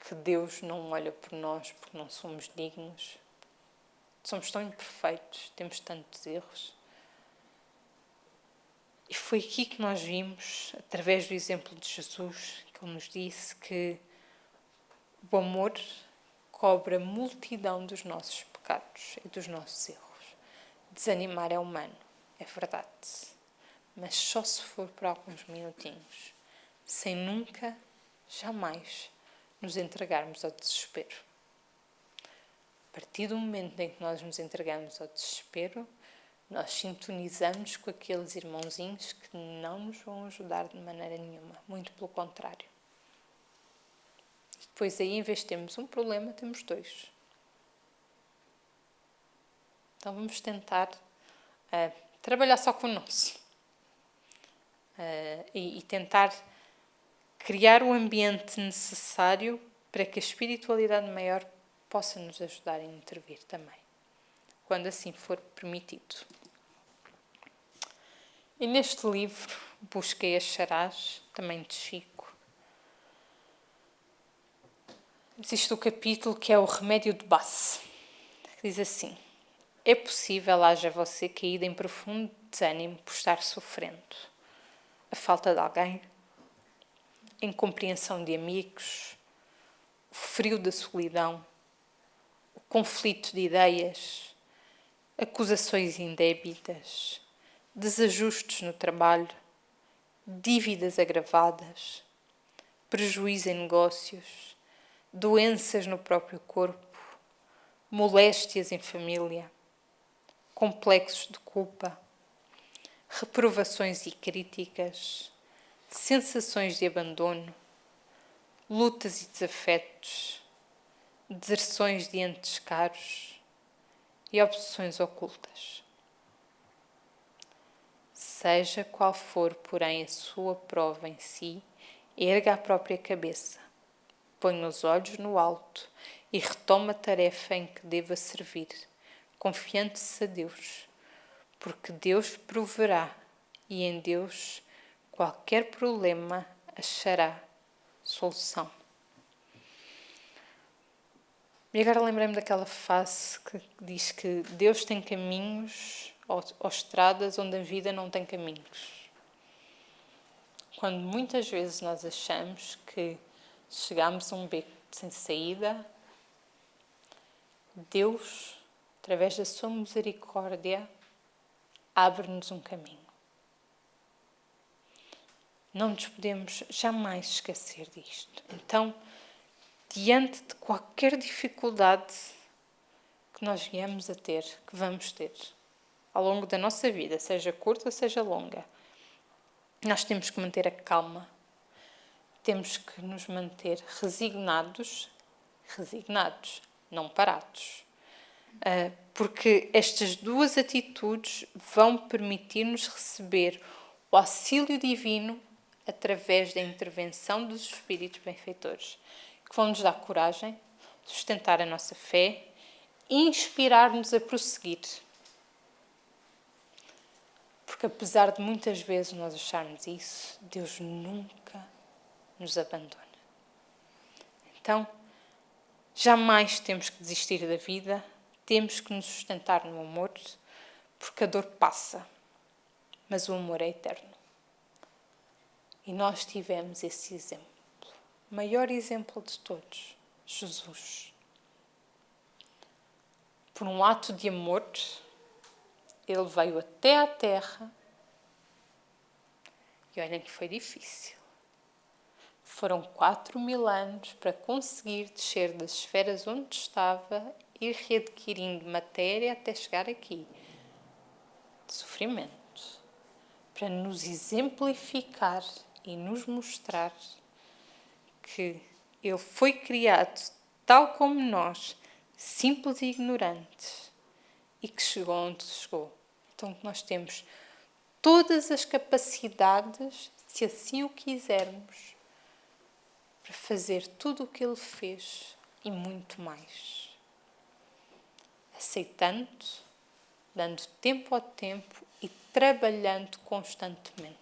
que Deus não olha por nós porque não somos dignos. Somos tão imperfeitos, temos tantos erros. E foi aqui que nós vimos, através do exemplo de Jesus, que Ele nos disse que o amor cobre a multidão dos nossos pecados e dos nossos erros. Desanimar é humano, é verdade. Mas só se for por alguns minutinhos, sem nunca, jamais, nos entregarmos ao desespero. A partir do momento em que nós nos entregamos ao desespero, nós sintonizamos com aqueles irmãozinhos que não nos vão ajudar de maneira nenhuma, muito pelo contrário. Depois aí, em vez de termos um problema, temos dois. Então vamos tentar trabalhar só com o nosso. E tentar criar o ambiente necessário para que a espiritualidade maior possa nos ajudar a intervir também, quando assim for permitido. E neste livro, Busca e Acharás, também de Chico, existe o capítulo que é o remédio de base, que diz assim: é possível haja você caído em profundo desânimo por estar sofrendo a falta de alguém, a incompreensão de amigos, o frio da solidão, o conflito de ideias, acusações indébitas, desajustes no trabalho, dívidas agravadas, prejuízo em negócios, doenças no próprio corpo, moléstias em família, complexos de culpa, reprovações e críticas, sensações de abandono, lutas e desafetos, deserções de entes caros e obsessões ocultas. Seja qual for, porém, a sua prova em si, erga a própria cabeça, ponha os olhos no alto e retoma a tarefa em que deva servir, confiante-se a Deus, porque Deus proverá e em Deus qualquer problema achará solução. E agora lembrei-me daquela frase que diz que Deus tem caminhos ou estradas onde a vida não tem caminhos. Quando muitas vezes nós achamos que chegamos a um beco sem saída, Deus, através da sua misericórdia, abre-nos um caminho. Não nos podemos jamais esquecer disto. Então, diante de qualquer dificuldade que nós viemos a ter, que vamos ter, ao longo da nossa vida, seja curta, seja longa, nós temos que manter a calma, temos que nos manter resignados, não parados. Porque estas duas atitudes vão permitir-nos receber o auxílio divino através da intervenção dos Espíritos benfeitores, que vão nos dar coragem, sustentar a nossa fé e inspirar-nos a prosseguir. Porque apesar de muitas vezes nós acharmos isso, Deus nunca nos abandona. Então, jamais temos que desistir da vida, temos que nos sustentar no amor, porque a dor passa, mas o amor é eterno. E nós tivemos esse exemplo, o maior exemplo de todos, Jesus. Por um ato de amor, ele veio até à Terra e olhem que foi difícil. Foram 4.000 anos para conseguir descer das esferas onde estava, ir readquirindo matéria até chegar aqui. De sofrimento. Para nos exemplificar e nos mostrar que ele foi criado tal como nós, simples e ignorantes, e que chegou onde chegou. Então nós temos todas as capacidades, se assim o quisermos, para fazer tudo o que ele fez e muito mais. Aceitando, dando tempo ao tempo e trabalhando constantemente.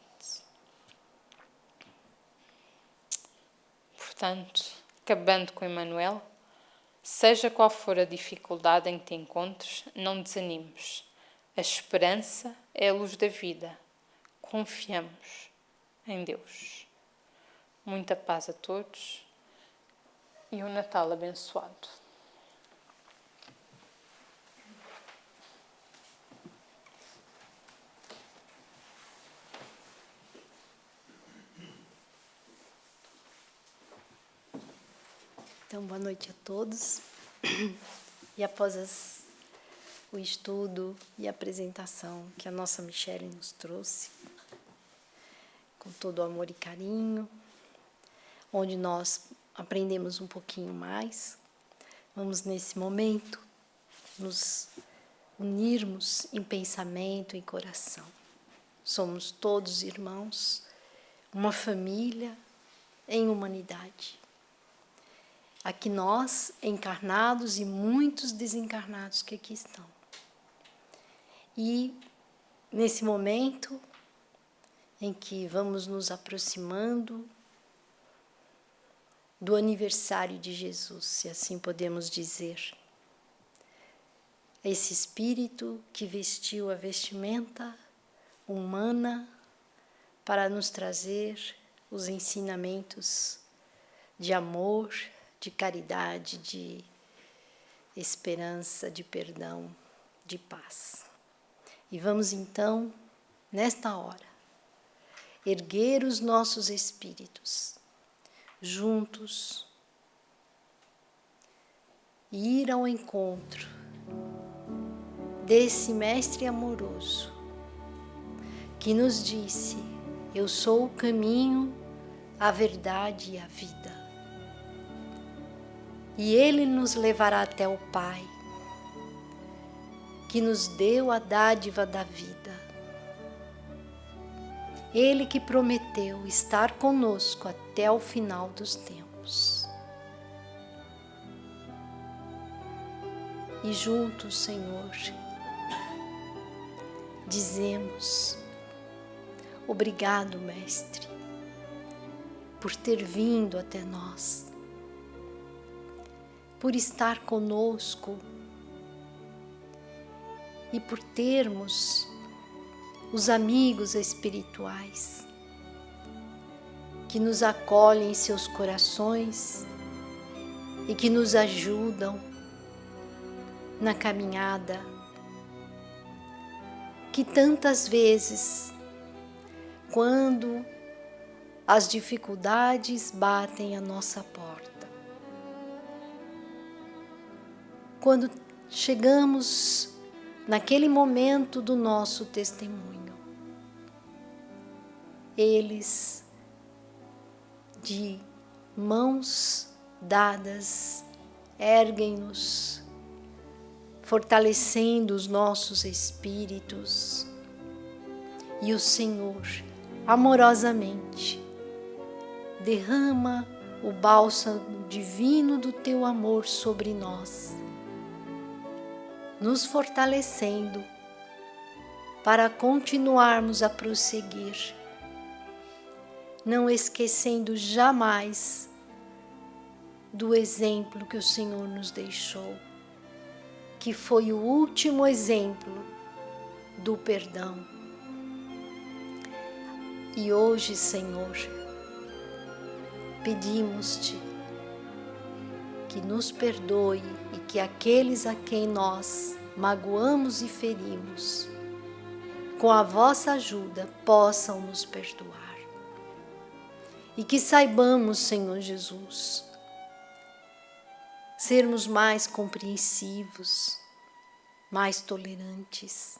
Portanto, acabando com Emmanuel, seja qual for a dificuldade em que te encontres, não desanimes. A esperança é a luz da vida. Confiamos em Deus. Muita paz a todos e um Natal abençoado. Então, boa noite a todos. E após o estudo e a apresentação que a nossa Michele nos trouxe, com todo o amor e carinho, onde nós aprendemos um pouquinho mais, vamos nesse momento nos unirmos em pensamento e coração. Somos todos irmãos, uma família em humanidade. Aqui nós, encarnados e muitos desencarnados que aqui estão. E nesse momento em que vamos nos aproximando do aniversário de Jesus, se assim podemos dizer, esse espírito que vestiu a vestimenta humana para nos trazer os ensinamentos de amor, de caridade, de esperança, de perdão, de paz. E vamos então, nesta hora, erguer os nossos espíritos juntos e ir ao encontro desse Mestre amoroso que nos disse: eu sou o caminho, a verdade e a vida. e Ele nos levará até o Pai, que nos deu a dádiva da vida. Ele que prometeu estar conosco até o final dos tempos. E juntos, Senhor, dizemos: obrigado, Mestre, por ter vindo até nós, por estar conosco e por termos os amigos espirituais que nos acolhem em seus corações e que nos ajudam na caminhada que tantas vezes, quando as dificuldades batem à nossa porta, quando chegamos naquele momento do nosso testemunho, eles, de mãos dadas, erguem-nos, fortalecendo os nossos espíritos, e o Senhor, amorosamente, derrama o bálsamo divino do teu amor sobre nós, nos fortalecendo para continuarmos a prosseguir, não esquecendo jamais do exemplo que o Senhor nos deixou, que foi o último exemplo do perdão. E hoje, Senhor, pedimos-te que nos perdoe e que aqueles a quem nós magoamos e ferimos, com a vossa ajuda, possam nos perdoar. E que saibamos, Senhor Jesus, sermos mais compreensivos, mais tolerantes,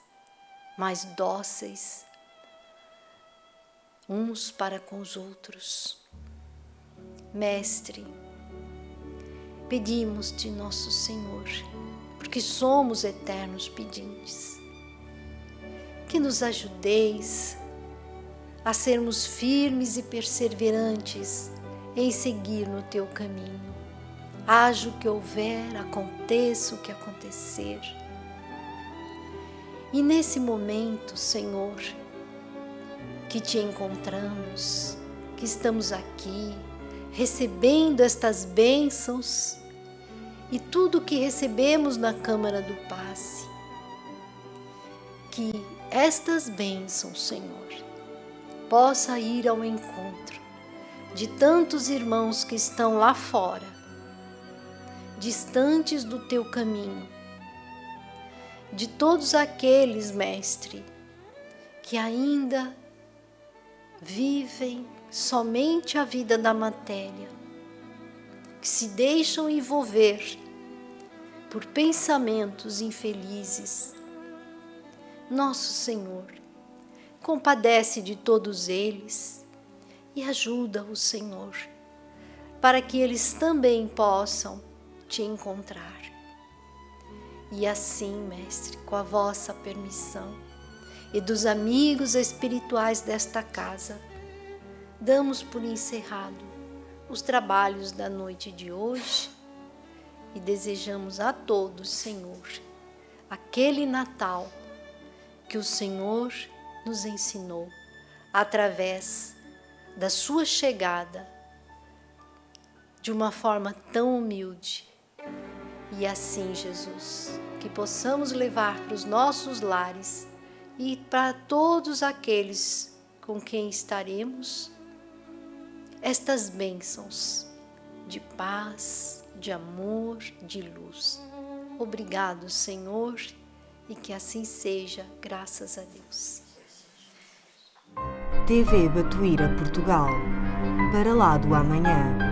mais dóceis uns para com os outros. Mestre, pedimos-te, nosso Senhor, porque somos eternos pedintes, que nos ajudeis a sermos firmes e perseverantes em seguir no teu caminho. Haja o que houver, aconteça o que acontecer. E nesse momento, Senhor, que te encontramos, que estamos aqui, recebendo estas bênçãos e tudo que recebemos na Câmara do Passe, que estas bênçãos, Senhor, possa ir ao encontro de tantos irmãos que estão lá fora, distantes do teu caminho, de todos aqueles, Mestre, que ainda vivem somente a vida da matéria, que se deixam envolver por pensamentos infelizes. Nosso Senhor, compadece de todos eles e ajuda-os, Senhor, para que eles também possam te encontrar. E assim, Mestre, com a vossa permissão e dos amigos espirituais desta casa, damos por encerrado os trabalhos da noite de hoje e desejamos a todos, Senhor, aquele Natal que o Senhor nos ensinou através da sua chegada de uma forma tão humilde. E assim, Jesus, que possamos levar para os nossos lares e para todos aqueles com quem estaremos estas bênçãos de paz, de amor, de luz. Obrigado, Senhor, e que assim seja, graças a Deus. TV Batuíra Portugal. Para lá do amanhã.